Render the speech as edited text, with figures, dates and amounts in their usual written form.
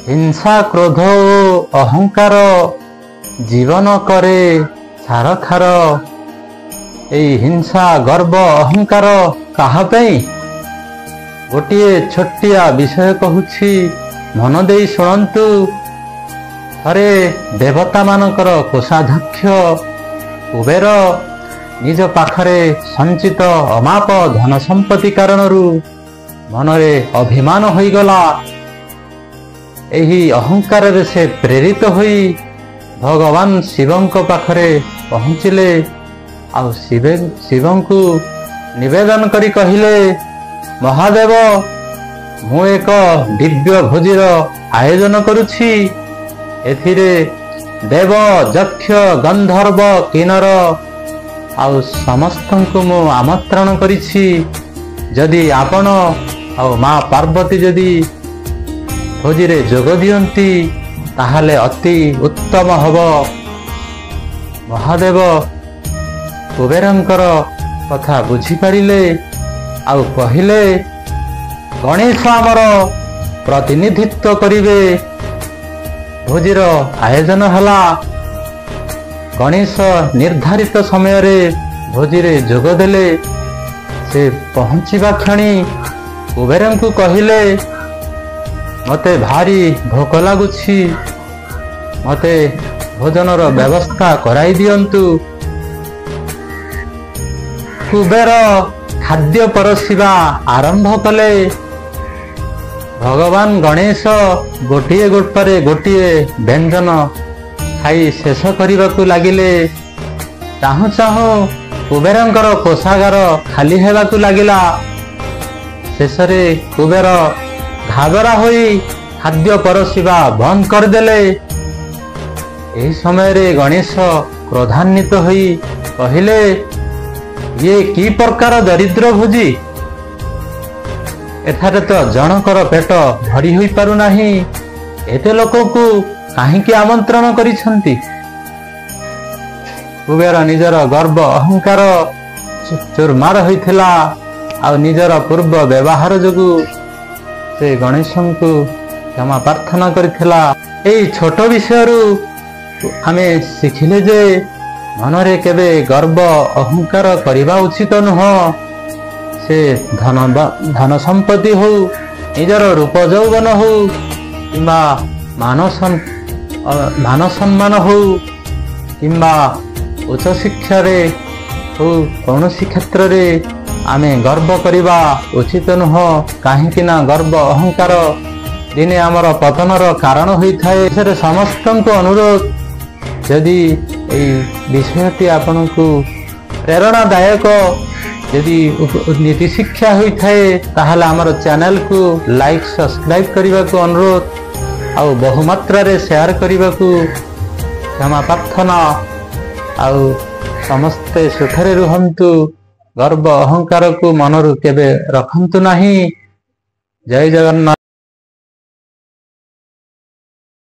हिंसा क्रोध ओ अहंकार जीवन करे छारखार। हिंसा गर्व अहंकार कहा गोटे छोटिया विषय कहूछि मन देई शुणंतु। थरे देवता मानकर कोषाध्यक्ष कुबेर निज पाखरे संचित अमाप धन संपत्ति कारणरू मनरे अभिमान होइगला। एही अहंकार रे से प्रेरित होई भगवान शिवंक पाखरे पहुँचिले। आउ शिवंकु निवेदन करी कहिले, महादेव मु एक दिव्य भोजीर आयोजन करुछि। एथिरे देव यक्ष गंधर्व किन्नर आउ समस्तंकु मु आमंत्रण करिछि। जदि आपण आउ माँ पार्वती जदि भोजीरे जोग दियंती ताहाले अति उत्तम हब। महादेव कुबेरंकर कथा बुझी पारिले आउ कहिले, गणेश आमर प्रतिनिधित्व करिवे। भोजीर आयोजन हला। गणेश निर्धारित समय रे भोजीरे जोग देले। से पहुँचीबा क्षणी कुबेरंकु कहिले, मते भारी भोक लागुछि, मते भोजनर व्यवस्था कराई दियंतु। कुबेर खाद्य परसिबा आरंभ कले। भगवान गणेश गोटिए गोटरे गोटिए व्यंजन खाई शेष करने लगिले। चाहू चाहू कुबेरंकर कोषागार खाली हेबाकु लागिला। शेषरे कुबेर घाबरा होई खाद्य परसिबा बंद करदेले। एही समय रे गणेश क्रोधान्वित होई कहिले, ये की प्रकार दरिद्र भोजी, एठारे तो जनकर पेट भरी होई पारु नाही। एते लोककु काहींकी आमंत्रण करिसंती। कुबेर निजर गर्व अहंकार चुरमार होइथिला। आ निजर पूर्व व्यवहार जोगु से गणेशंकु क्षमा प्रार्थना करिथिला। एई छोट विषयरु आमे शिखिले जे मनरे केबे गर्व अहंकार करिबा उचित नुह। से धन संपत्ति हो, निजर रूप यौवन हो, किंबा मान सम्मान हो, किंबा उच्च शिक्षा रे हो, कौनसी क्षेत्र रे आमे गर्व करिबा उचित नुह। काहेकि ना गर्व अहंकार दिने आमर पतनर कारण होई थाए। से समस्तंको अनुरोध, यदि ए विषयटी आपनकु प्रेरणादायक यदि नीति शिक्षा होई थाए ताहले आमर चैनल को लाइक सब्सक्राइब करने को अनुरोध। आउ बहुमात्रा रे शेयर करने को क्षमा प्रार्थना। आउ समस्ते सुखरे रुहंतु। गर्व अहंकार को मनरु केबे रखंतु नाही। जय जगन्नाथ।